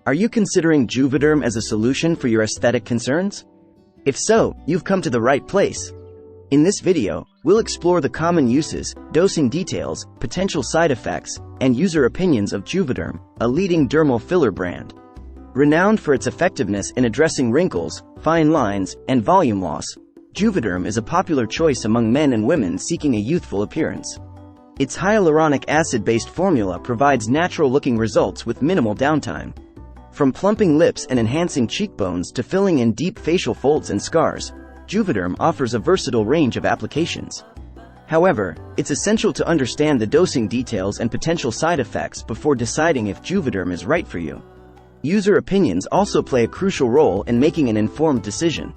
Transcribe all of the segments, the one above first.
Are you considering Juvederm as a solution for your aesthetic concerns? If so, you've come to the right place. In this video, we'll explore the common uses, dosing details, potential side effects, and user opinions of Juvederm, a leading dermal filler brand. Renowned for its effectiveness in addressing wrinkles, fine lines, and volume loss, Juvederm is a popular choice among men and women seeking a youthful appearance. Its hyaluronic acid-based formula provides natural-looking results with minimal downtime. From plumping lips and enhancing cheekbones to filling in deep facial folds and scars, Juvederm offers a versatile range of applications. However, it's essential to understand the dosing details and potential side effects before deciding if Juvederm is right for you. User opinions also play a crucial role in making an informed decision.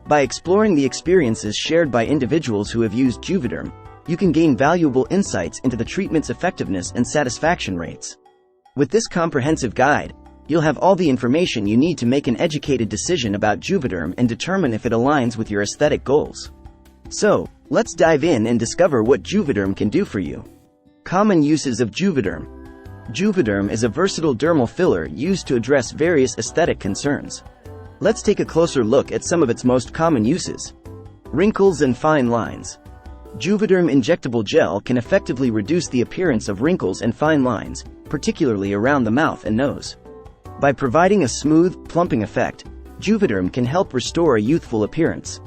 By exploring the experiences shared by individuals who have used Juvederm, you can gain valuable insights into the treatment's effectiveness and satisfaction rates. With this comprehensive guide, you'll have all the information you need to make an educated decision about Juvederm and determine if it aligns with your aesthetic goals. So, let's dive in and discover what Juvederm can do for you. Common uses of Juvederm. Juvederm is a versatile dermal filler used to address various aesthetic concerns. Let's take a closer look at some of its most common uses. Wrinkles and fine lines. Juvederm injectable gel can effectively reduce the appearance of wrinkles and fine lines, particularly around the mouth and nose. By providing a smooth, plumping effect, Juvederm can help restore a youthful appearance.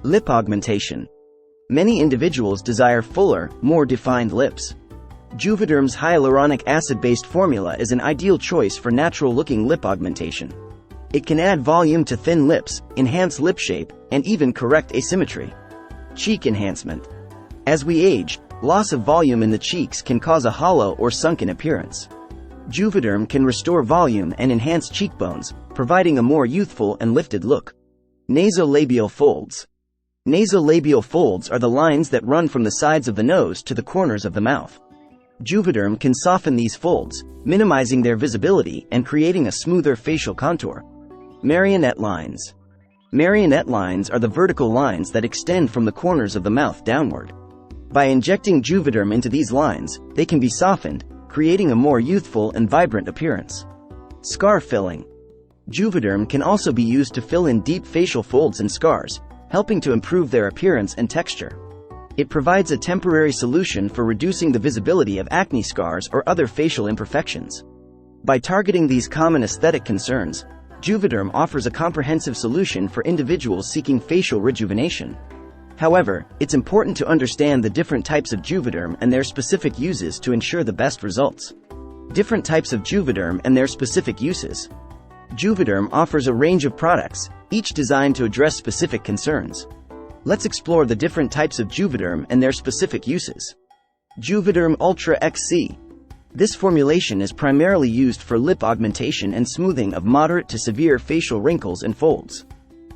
Lip augmentation. Many individuals desire fuller, more defined lips. Juvederm's hyaluronic acid-based formula is an ideal choice for natural-looking lip augmentation. It can add volume to thin lips, enhance lip shape, and even correct asymmetry. Cheek enhancement. As we age, loss of volume in the cheeks can cause a hollow or sunken appearance. Juvederm can restore volume and enhance cheekbones, providing a more youthful and lifted look. Nasolabial folds. Nasolabial folds are the lines that run from the sides of the nose to the corners of the mouth. Juvederm can soften these folds, minimizing their visibility and creating a smoother facial contour. Marionette lines. Marionette lines are the vertical lines that extend from the corners of the mouth downward. By injecting Juvederm into these lines, they can be softened, creating a more youthful and vibrant appearance. Scar filling. Juvederm can also be used to fill in deep facial folds and scars, helping to improve their appearance and texture. It provides a temporary solution for reducing the visibility of acne scars or other facial imperfections. By targeting these common aesthetic concerns, Juvederm offers a comprehensive solution for individuals seeking facial rejuvenation. However, it's important to understand the different types of Juvederm and their specific uses to ensure the best results. Different types of Juvederm and their specific uses. Juvederm offers a range of products, each designed to address specific concerns. Let's explore the different types of Juvederm and their specific uses. Juvederm Ultra XC. This formulation is primarily used for lip augmentation and smoothing of moderate to severe facial wrinkles and folds.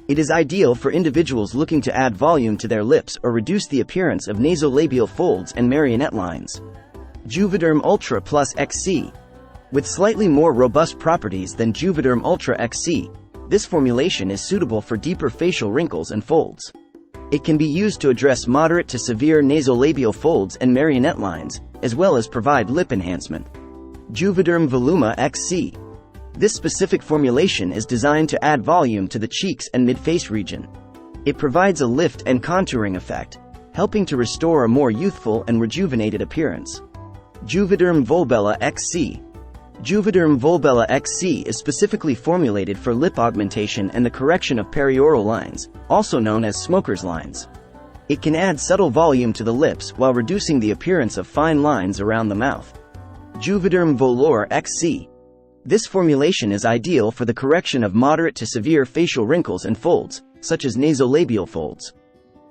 It is ideal for individuals looking to add volume to their lips or reduce the appearance of nasolabial folds and marionette lines. Juvederm Ultra Plus XC. With slightly more robust properties than Juvederm Ultra XC, this formulation is suitable for deeper facial wrinkles and folds. It can be used to address moderate to severe nasolabial folds and marionette lines, as well as provide lip enhancement. Juvederm Voluma XC. This specific formulation is designed to add volume to the cheeks and mid-face region. It provides a lift and contouring effect, helping to restore a more youthful and rejuvenated appearance. Juvederm Volbella XC. Juvederm Volbella XC is specifically formulated for lip augmentation and the correction of perioral lines, also known as smoker's lines. It can add subtle volume to the lips while reducing the appearance of fine lines around the mouth. Juvederm Volure XC. This formulation is ideal for the correction of moderate to severe facial wrinkles and folds, such as nasolabial folds.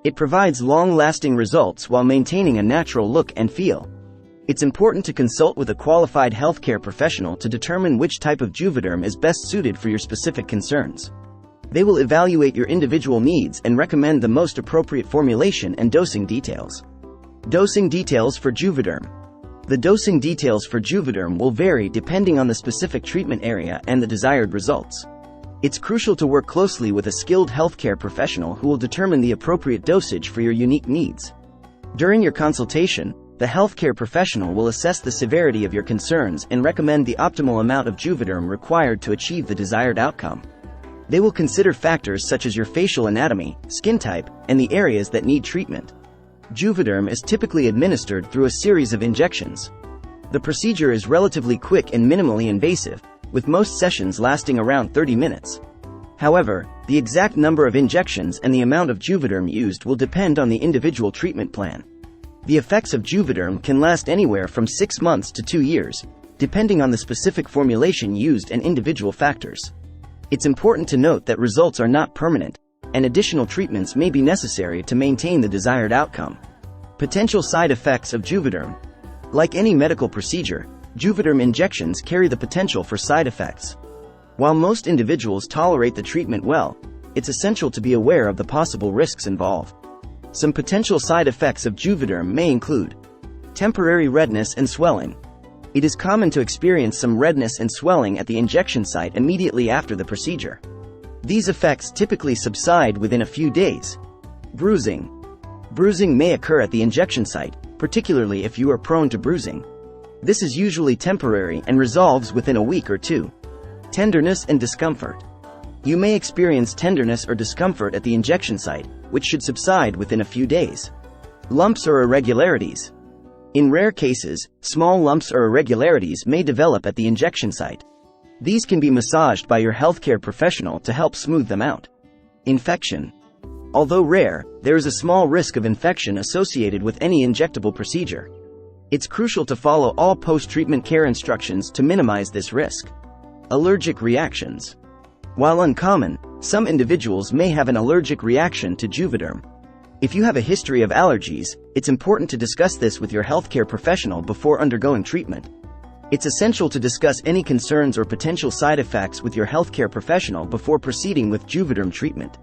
It provides long-lasting results while maintaining a natural look and feel. It's important to consult with a qualified healthcare professional to determine which type of Juvederm is best suited for your specific concerns. They will evaluate your individual needs and recommend the most appropriate formulation and dosing details. Dosing details for Juvederm. The dosing details for Juvederm will vary depending on the specific treatment area and the desired results. It's crucial to work closely with a skilled healthcare professional who will determine the appropriate dosage for your unique needs. During your consultation, The healthcare professional will assess the severity of your concerns and recommend the optimal amount of Juvederm required to achieve the desired outcome. They will consider factors such as your facial anatomy, skin type, and the areas that need treatment. Juvederm is typically administered through a series of injections. The procedure is relatively quick and minimally invasive, with most sessions lasting around 30 minutes. However, the exact number of injections and the amount of Juvederm used will depend on the individual treatment plan. The effects of Juvederm can last anywhere from 6 months to 2 years, depending on the specific formulation used and individual factors. It's important to note that results are not permanent, and additional treatments may be necessary to maintain the desired outcome. Potential side effects of Juvederm. Like any medical procedure, Juvederm injections carry the potential for side effects. While most individuals tolerate the treatment well, it's essential to be aware of the possible risks involved. Some potential side effects of Juvederm may include temporary redness and swelling. It is common to experience some redness and swelling at the injection site immediately after the procedure. These effects typically subside within a few days. Bruising. Bruising may occur at the injection site, particularly if you are prone to bruising. This is usually temporary and resolves within a week or two. Tenderness and discomfort. You may experience tenderness or discomfort at the injection site, which should subside within a few days. Lumps or irregularities. In rare cases, small lumps or irregularities may develop at the injection site. These can be massaged by your healthcare professional to help smooth them out. Infection. Although rare, there is a small risk of infection associated with any injectable procedure. It's crucial to follow all post-treatment care instructions to minimize this risk. Allergic reactions. While uncommon, some individuals may have an allergic reaction to Juvederm. If you have a history of allergies, it's important to discuss this with your healthcare professional before undergoing treatment. It's essential to discuss any concerns or potential side effects with your healthcare professional before proceeding with Juvederm treatment.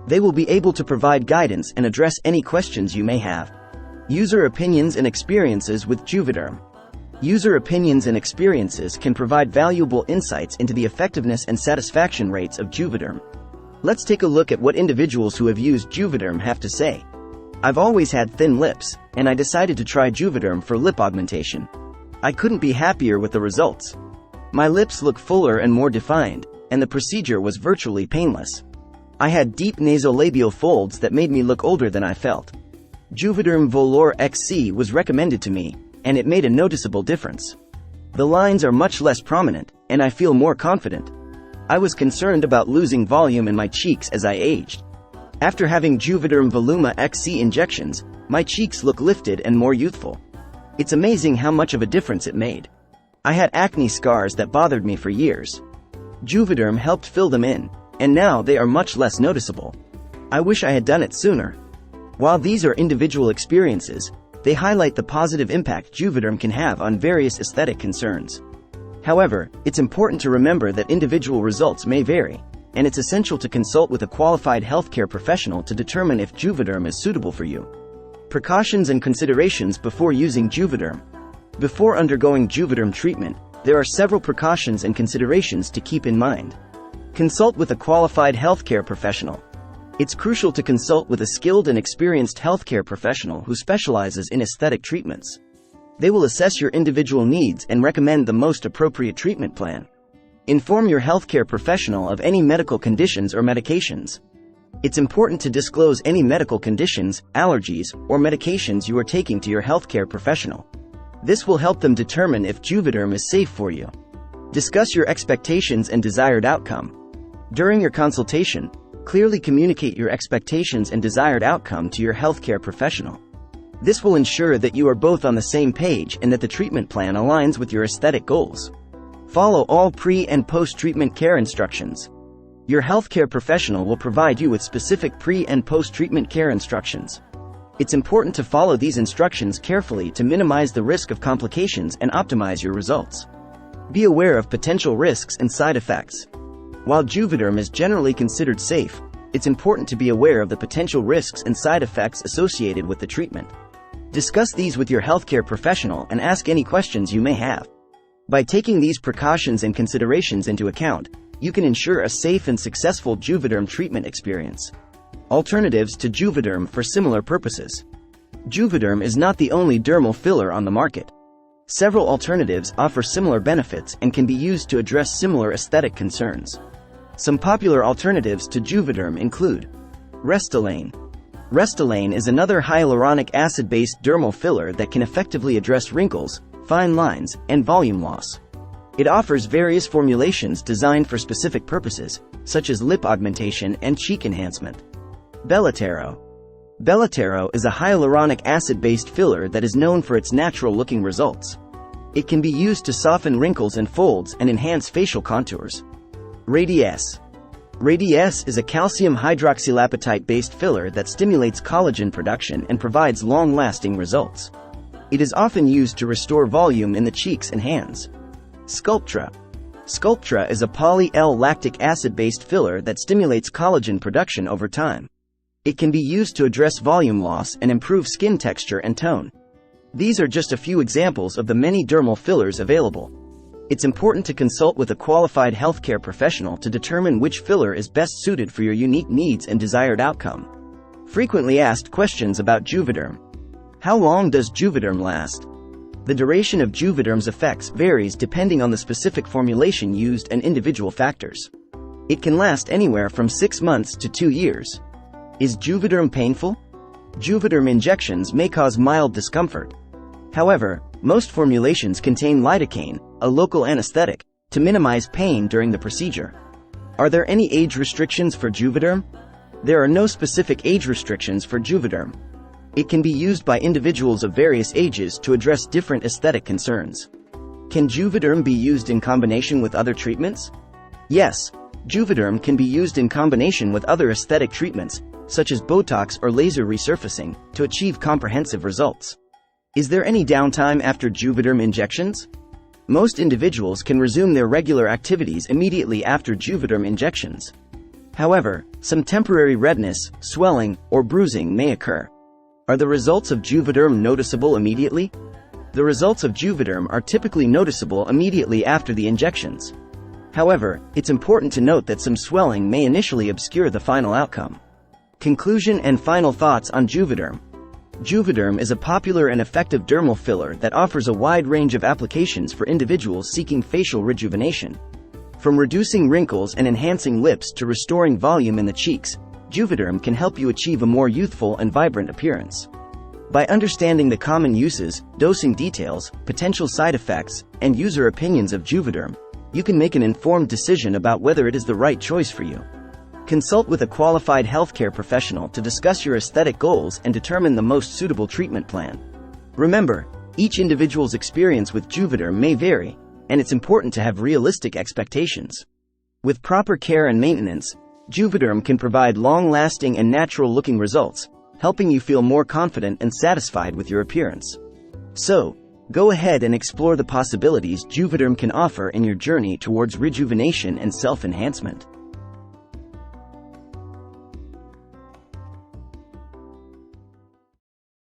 They will be able to provide guidance and address any questions you may have. User opinions and experiences with Juvederm. User opinions and experiences can provide valuable insights into the effectiveness and satisfaction rates of Juvederm. Let's take a look at what individuals who have used Juvederm have to say. I've always had thin lips, and I decided to try Juvederm for lip augmentation. I couldn't be happier with the results. My lips look fuller and more defined, and the procedure was virtually painless. I had deep nasolabial folds that made me look older than I felt. Juvederm Volure XC was recommended to me, and it made a noticeable difference. The lines are much less prominent, and I feel more confident. I was concerned about losing volume in my cheeks as I aged. After having Juvederm Voluma XC injections, my cheeks look lifted and more youthful. It's amazing how much of a difference it made. I had acne scars that bothered me for years. Juvederm helped fill them in, and now they are much less noticeable. I wish I had done it sooner. While these are individual experiences, they highlight the positive impact Juvederm can have on various aesthetic concerns. However, it's important to remember that individual results may vary, and it's essential to consult with a qualified healthcare professional to determine if Juvederm is suitable for you. Precautions and considerations before using Juvederm. Before undergoing Juvederm treatment, there are several precautions and considerations to keep in mind. Consult with a qualified healthcare professional. It's crucial to consult with a skilled and experienced healthcare professional who specializes in aesthetic treatments. They will assess your individual needs and recommend the most appropriate treatment plan. Inform your healthcare professional of any medical conditions or medications. It's important to disclose any medical conditions, allergies, or medications you are taking to your healthcare professional. This will help them determine if Juvederm is safe for you. Discuss your expectations and desired outcome. During your consultation, clearly communicate your expectations and desired outcome to your healthcare professional. This will ensure that you are both on the same page and that the treatment plan aligns with your aesthetic goals. Follow all pre- and post-treatment care instructions. Your healthcare professional will provide you with specific pre- and post-treatment care instructions. It's important to follow these instructions carefully to minimize the risk of complications and optimize your results. Be aware of potential risks and side effects. While Juvederm is generally considered safe, it's important to be aware of the potential risks and side effects associated with the treatment. Discuss these with your healthcare professional and ask any questions you may have. By taking these precautions and considerations into account, you can ensure a safe and successful Juvederm treatment experience. Alternatives to Juvederm for similar purposes. Juvederm is not the only dermal filler on the market. Several alternatives offer similar benefits and can be used to address similar aesthetic concerns. Some popular alternatives to Juvederm include Restylane. Restylane is another hyaluronic acid-based dermal filler that can effectively address wrinkles, fine lines, and volume loss. It offers various formulations designed for specific purposes, such as lip augmentation and cheek enhancement. Belotero. Belotero is a hyaluronic acid-based filler that is known for its natural-looking results. It can be used to soften wrinkles and folds and enhance facial contours. Radiesse. Radiesse is a calcium hydroxylapatite-based filler that stimulates collagen production and provides long-lasting results. It is often used to restore volume in the cheeks and hands. Sculptra. Sculptra is a poly-L-lactic acid-based filler that stimulates collagen production over time. It can be used to address volume loss and improve skin texture and tone. These are just a few examples of the many dermal fillers available. It's important to consult with a qualified healthcare professional to determine which filler is best suited for your unique needs and desired outcome. Frequently asked questions about Juvederm. How long does Juvederm last? The duration of Juvederm's effects varies depending on the specific formulation used and individual factors. It can last anywhere from 6 months to 2 years. Is Juvederm painful? Juvederm injections may cause mild discomfort. However, most formulations contain lidocaine, a local anesthetic, to minimize pain during the procedure. Are there any age restrictions for Juvederm? There are no specific age restrictions for Juvederm. It can be used by individuals of various ages to address different aesthetic concerns. Can Juvederm be used in combination with other treatments? Yes, Juvederm can be used in combination with other aesthetic treatments, such as Botox or laser resurfacing, to achieve comprehensive results. Is there any downtime after Juvederm injections? Most individuals can resume their regular activities immediately after Juvederm injections. However, some temporary redness, swelling, or bruising may occur. Are the results of Juvederm noticeable immediately? The results of Juvederm are typically noticeable immediately after the injections. However, it's important to note that some swelling may initially obscure the final outcome. Conclusion and final thoughts on Juvederm. Juvederm is a popular and effective dermal filler that offers a wide range of applications for individuals seeking facial rejuvenation. From reducing wrinkles and enhancing lips to restoring volume in the cheeks, Juvederm can help you achieve a more youthful and vibrant appearance. By understanding the common uses, dosing details, potential side effects, and user opinions of Juvederm, you can make an informed decision about whether it is the right choice for you. Consult with a qualified healthcare professional to discuss your aesthetic goals and determine the most suitable treatment plan. Remember, each individual's experience with Juvederm may vary, and it's important to have realistic expectations. With proper care and maintenance, Juvederm can provide long-lasting and natural-looking results, helping you feel more confident and satisfied with your appearance. So, go ahead and explore the possibilities Juvederm can offer in your journey towards rejuvenation and self-enhancement.